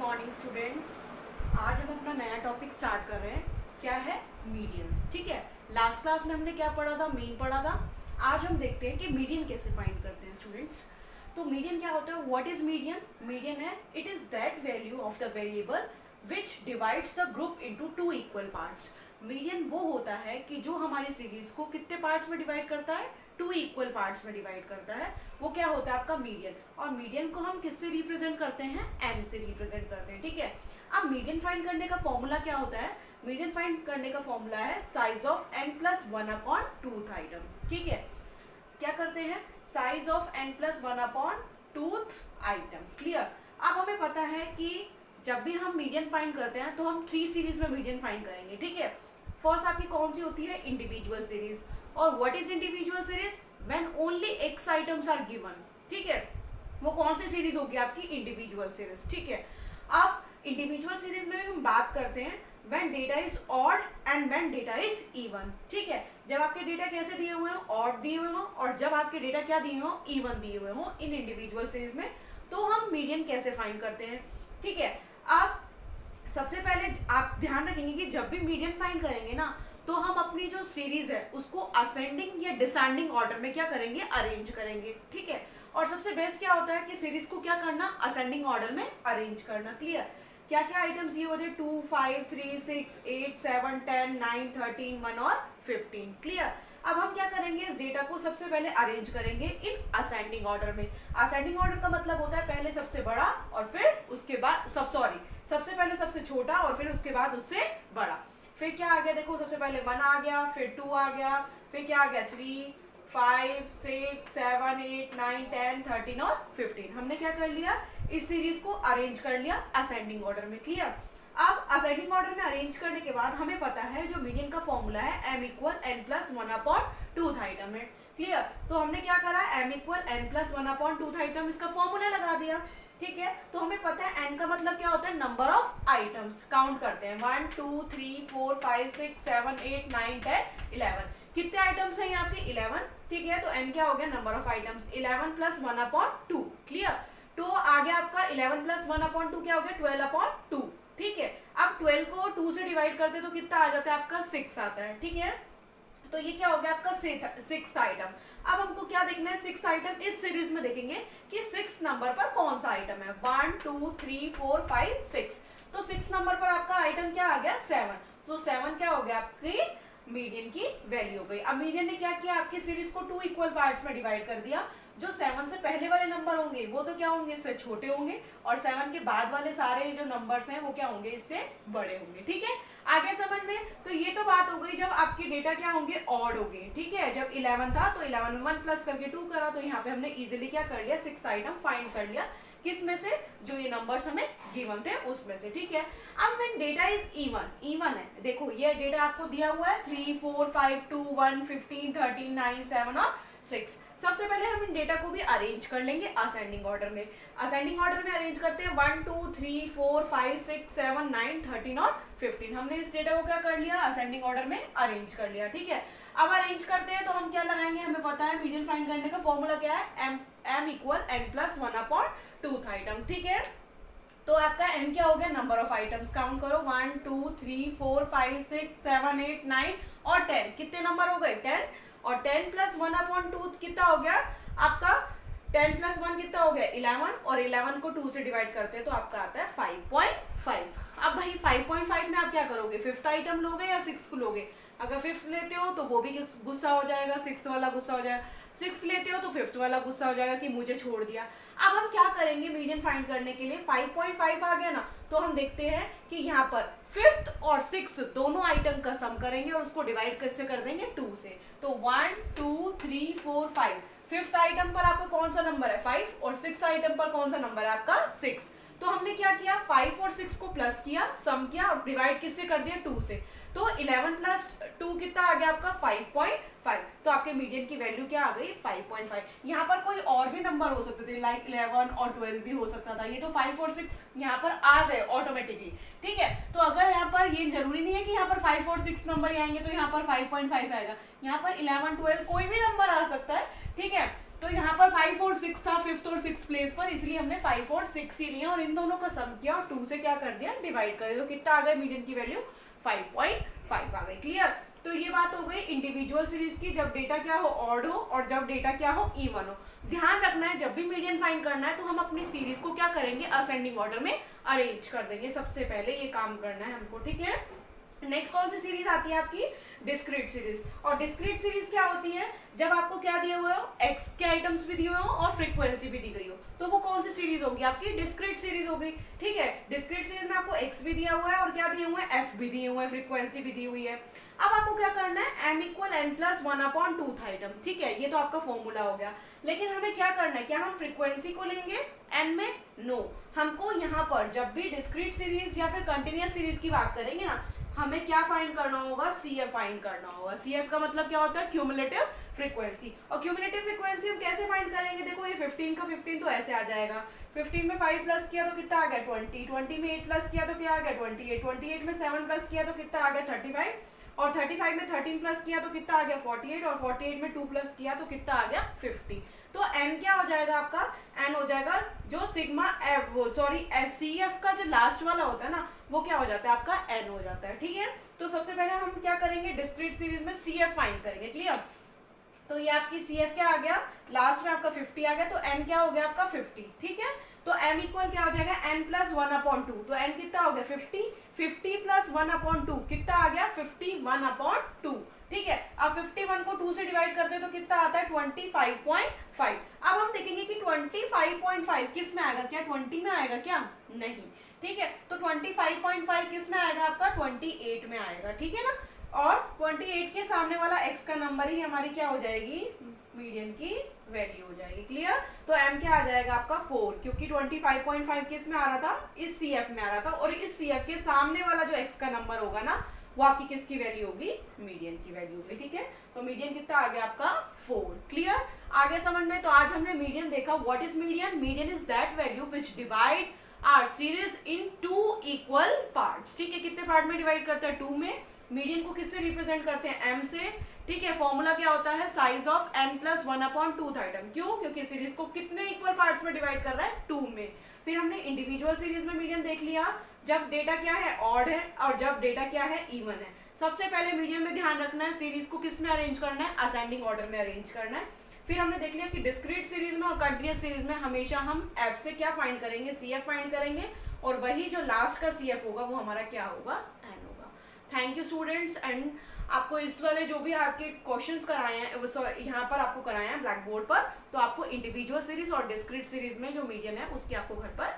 Morning students. आज हम अपना नया टॉपिक स्टार्ट कर रहे हैं। क्या है? मीडियन। ठीक है, लास्ट क्लास में हमने क्या पढ़ा था? मीन पढ़ा था। आज हम देखते हैं कि मीडियन कैसे फाइंड करते हैं स्टूडेंट्स। तो मीडियन क्या होता है? What is median? मीडियन है it is that value of the variable which divides the group into two equal parts. Median वो होता है कि जो हमारी सीरीज को कितने पार्ट्स में डिवाइड करता है? टू इक्वल पार्ट्स में डिवाइड करता है। वो क्या होता है? आपका मीडियन। और मीडियन को हम किससे रिप्रेजेंट करते हैं? एम से रिप्रेजेंट करते हैं। ठीक है, अब मीडियन फाइंड करने का फॉर्मूला क्या होता है? मीडियन फाइंड करने का फॉर्मूला है size of n plus one upon tooth item. ठीक है, क्या करते हैं? Size of n plus one upon tooth item. Clear? अब हमें पता है कि जब भी हम मीडियन फाइंड करते हैं तो हम थ्री सीरीज में मीडियन फाइंड करेंगे। ठीक है, फर्स्ट आपकी कौन सी होती है? Individual series. और what is individual series? When only x items are given. ठीक है, वो कौन सी सीरीज होगी? आपकी इंडिविजुअल सीरीज। ठीक है, अब इंडिविजुअल सीरीज में भी हम बात करते हैं when data is odd and when data is even. ठीक है, जब आपके डेटा कैसे दिए हुए हो? ऑड दिए हुए हो, और जब आपके डेटा क्या दिए हो? इवन दिए हुए हो इन इंडिविजुअल सीरीज में। तो हम मीडियन कैसे फाइंड करते हैं? ठीक है, अब सबसे पहले आप ध्यान रखेंगे कि जब भी मीडियन फाइंड करेंगे ना, तो हम अपनी जो सीरीज है उसको असेंडिंग या डिसेंडिंग ऑर्डर में क्या करेंगे? अरेंज करेंगे। ठीक है, और सबसे बेस्ट क्या होता है कि सीरीज को क्या करना? असेंडिंग ऑर्डर में अरेंज करना। क्लियर? क्या क्या आइटम्स ये होते हैं? 2, 5, 3, 6, 8, 7, 10, 9, 13, 1 और 15। क्लियर? अब हम क्या करेंगे? इस डेटा को सबसे पहले अरेंज करेंगे इन असेंडिंग ऑर्डर में। असेंडिंग ऑर्डर का मतलब होता है पहले सबसे बड़ा और फिर उसके बाद सबसे पहले सबसे छोटा और फिर उसके बाद उससे बड़ा। फिर क्या आ गया? देखो, सबसे पहले 1 आ गया, फिर 2 आ गया, फिर क्या आ गया? 3, 5, 6, 7, 8, 9, 10, 13 और 15। हमने क्या कर लिया? इस सीरीज को अरेंज कर लिया असेंडिंग ऑर्डर में। क्लियर? अब असेंडिंग ऑर्डर में अरेंज करने के बाद हमें पता है जो मीडियन का फॉर्मूला है m equal n plus one upon tooth item है। क्लियर? तो हमने क्या करा? m equal n plus one upon tooth item, इसका फॉर्मूला लगा दिया। ठीक है, तो हमें पता है n का मतलब क्या होता है? Number of items. काउंट करते हैं 1, 2, 3, 4, 5, 6, 7, 8, 9, 10, 11। कितने आइटम्स हैं यहाँ पे? 11। ठीक है, तो n क्या हो गया? Number of items. 11 plus one upon two. Clear? तो आ गया आपका 11 प्लस वन अपॉन टू क्या हो गया? 12 अपॉन टू। ठीक है, अब 12 को 2 से डिवाइड करते तो कितना आ जाता है? आपका 6 आता है। ठीक है, तो ये क्या हो गया? आपका 6th आइटम। अब हमको क्या देखना है? 6th आइटम इस सीरीज में देखेंगे कि 6th नंबर पर कौन सा आइटम है। 1, 2, 3, 4, 5, 6। तो 6th नंबर पर आपका आइटम क्या आ गया? 7। तो 7 क्या हो गया? आपकी मीडियन की वैल्यू हो गई। अब मीडियन ने क्या किया? आपकी सीरीज को 2 इक्वल पार्ट्स में डिवाइड कर दिया। जो 7 से पहले वाले नंबर होंगे वो तो क्या होंगे? इससे छोटे होंगे, और 7 के बाद वाले सारे जो नंबर्स हैं वो क्या होंगे? इससे बड़े होंगे। ठीक है, आगे समझ में? तो ये तो बात हो गई जब आपके डेटा क्या होंगे? ऑड होंगे। ठीक है, जब 11 था तो 11 में 1 प्लस करके 2 करा, तो यहाँ पे हमने इजीली क्या कर लिया? 6 आइटम फाइंड कर लिया। किस में से? जो ये नंबर्स हमें गिवन थे उसमें से। ठीक है, अब व्हेन डेटा इज इवन है, देखो ये डेटा आपको दिया हुआ है 3, 4, 5, 2, 1, 15, 13, 9, 7 और 6। सबसे पहले हम इन डेटा को भी अरेंज कर लेंगे असेंडिंग ऑर्डर में। असेंडिंग ऑर्डर में अरेंज करते हैं 1, 2, 3, 4, 5, 6, 7, 9, 13 और 15। हमने इस डेटा को क्या कर लिया? असेंडिंग ऑर्डर में अरेंज कर लिया। ठीक है, अब अरेंज करते हैं तो हम क्या लगाएंगे? हमें पता है मीडियन फाइंड करने का फॉर्मूला क्या है? m equal n plus one upon tooth item. ठीक है, तो आपका n क्या हो गया? Number of items. काउंट करो 1, 2, 3, 4, 5, 6, 7, 8, 9 और 10। कितने नंबर हो गए? 10। और 10 प्लस वन अपॉन टू कितना हो गया आपका? 10 प्लस 1 कितना हो गया? 11। और 11 को 2 से डिवाइड करते हैं तो आपका आता है 5.5। अब भाई 5.5 में आप क्या करोगे? 5th आइटम लोगे या 6th को लोगे? अगर 5th लेते हो तो वो भी गुस्सा हो जाएगा, 6th वाला गुस्सा हो जाएगा। 6th लेते हो तो 5th वाला गुस्सा हो जाएगा कि मुझे छोड़ दिया। अब हम क्या करेंगे मीडियन फाइंड करने के लिए? 5.5 आ गया ना, तो हम देखते हैं कि यहाँ पर 5th और 6th दोनों आइटम का सम करेंगे और उसको डिवाइड कैसे कर देंगे? 2 से। तो 1, 2, 3, 4, 5। 5th आइटम पर आपका कौन सा नंबर है? 5। और 6th आइटम पर कौन सा नंबर है आपका? 6। तो हमने क्या किया? 5 और 6 को प्लस किया, सम किया और डिवाइड किससे कर दिया? 2 से। तो 11 प्लस 2 कितना आ गया आपका? 5.5। तो आपके मीडियन की वैल्यू क्या आ गई? 5.5। यहाँ पर कोई और भी नंबर हो सकते थे, लाइक 11 और 12 भी हो सकता था। ये तो 5 और 6 यहाँ पर आ गए ऑटोमेटिकली। ठीक है, तो अगर यहाँ पर ये जरूरी नहीं है कि यहाँ पर 5 और 6 नंबर आएंगे तो यहाँ पर 5.5 आएगा। यहाँ पर 11, 12 कोई भी नंबर आ सकता है। ठीक है, तो यहाँ पर 5 और 6 था, 5th और 6th प्लेस पर, इसलिए हमने 5 और 6 ही लिया और इन दोनों का सम किया और 2 से क्या कर दिया, डिवाइड कर दिया। तो कितना आ गया मीडियन की वैल्यू, 5.5 आ गई। क्लियर। तो ये बात हो गई इंडिविजुअल सीरीज की, जब डेटा क्या हो, ऑड हो, और जब डेटा क्या हो, इवन हो। ध्यान रखना है जब भी मीडियन फाइंड करना है तो हम अपनी सीरीज को क्या करेंगे, असेंडिंग ऑर्डर में अरेंज कर देंगे। सबसे पहले ये काम करना है हमको, ठीक है। नेक्स्ट कौन सी सीरीज आती है आपकी, डिस्क्रीट सीरीज। और डिस्क्रीट सीरीज क्या होती है, जब आपको क्या दिए हुए हो, एक्स के आइटम्स भी दिए हुए हो और फ्रीक्वेंसी भी दी गई हो, तो वो कौन सी सीरीज होगी, आपकी डिस्क्रीट सीरीज होगी। ठीक है, डिस्क्रीट सीरीज में आपको एक्स भी दिया हुआ है और क्या दिए हुए हैं, एफ भी दिए हुए हैं, फ्रीक्वेंसी भी दी हुई है। अब आपको क्या करना है, m equal N plus 1/2 item. ठीक है, ये तो आपका फॉर्मूला हो गया। लेकिन हमें क्या करना है, क्या हम फ्रीक्वेंसी को लेंगे n में, नो। हमको यहाँ पर जब भी डिस्क्रीट सीरीज या फिर कंटिन्यूअस सीरीज की बात करेंगे ना, हमें क्या फाइंड करना होगा, CF फाइंड करना होगा। CF का मतलब क्या होता है, क्यूमुलेटिव फ्रीक्वेंसी। और क्यूमुलेटिव फ्रीक्वेंसी हम कैसे फाइंड करेंगे, देखो ये 15 का 15 तो ऐसे आ जाएगा, 15 में 5 प्लस किया तो कितना आ गया 20, 20 में 8 प्लस किया तो क्या आ गया 28, 28 में 7 प्लस किया तो कितना आ गया 35, और 35 में 13 प्लस किया तो कितना आ गया 48, और 48 में 2 प्लस किया तो कितना आ गया 50। तो n क्या हो जाएगा आपका, n हो जाएगा जो सिग्मा एफ, वो सॉरी CF का जो लास्ट वाला होता है ना, वो क्या हो जाता है आपका n हो जाता है। ठीक है, तो सबसे पहले हम क्या करेंगे, डिस्क्रीट सीरीज में CF फाइंड करेंगे। क्लियर। तो ये आपकी CF क्या आ गया, लास्ट में आपका 50 आ गया, तो n क्या हो गया आपका 50। ठीक है, तो m इक्वल क्या हो जाएगा, n प्लस 1/2। तो n कितना हो गया 50, 50 प्लस 1/2 कितना आ गया 51/2। ठीक है, अब 51 को 2 से डिवाइड करते हैं तो कितना आता है 25.5। अब हम देखेंगे कि 25.5 किस में आएगा, क्या 20 में आएगा क्या, नहीं। ठीक है, तो 25.5 किस में आएगा आपका, 28 में आएगा। ठीक है ना, और 28 के सामने वाला x का नंबर ही हमारी क्या हो जाएगी, मीडियन की वैल्यू हो जाएगी। क्लियर। तो m क्या आ जाएगा आपका 4, क्योंकि 25.5 किस में आ रहा था, इस CF में आ रहा था, और इस CF के सामने वाला जो x का नंबर होगा ना, वो आपकी किसकी वैल्यू होगी, मीडियन की वैल्यू होगी। ठीक है, तो मीडियन कितना आ गया आपका 4। क्लियर, आगे समझ में। तो आज हमने मीडियन देखा। What is median, median is that value which divide R series in 2 equal parts. ठीक है, कितने पार्ट में डिवाइड करते हैं, 2 में। मीडियन को किससे रिप्रेजेंट करते हैं, m से। ठीक है, फॉर्मूला क्या होता है, size of n plus 1/2 item. क्यों, क्योंकि सीरीज को कितने इक्वल पार्ट्स में डिवाइड कर रहा है, 2 में। फिर हमने इंडिविजुअल सीरीज में मीडियन देख लिया, जब डेटा क्या है, ऑड है, और जब डेटा क्या है, इवन है। सबसे पहले मीडियन में ध्यान रखना है, सीरीज को किस में अरेंज करना है, असेंडिंग ऑर्डर में अरेंज करना है। फिर हमने देख लिया कि डिस्क्रीट सीरीज में और कंटिन्यूअस सीरीज में हमेशा हम f से क्या फाइंड करेंगे, CF फाइंड करेंगे, और वही जो लास्ट का CF होगा वो हमारा क्या होगा, n होगा। Thank you students. एंड आपको इस वाले जो भी आपके क्वेश्चंस कराए हैं, यहाँ पर आपको कराए हैं ब्लैक बोर्ड पर, तो आपको इंडिविजुअल सीरीज और डिस्क्रीट सीरीज में जो मीडियन है उसकी आपको घर पर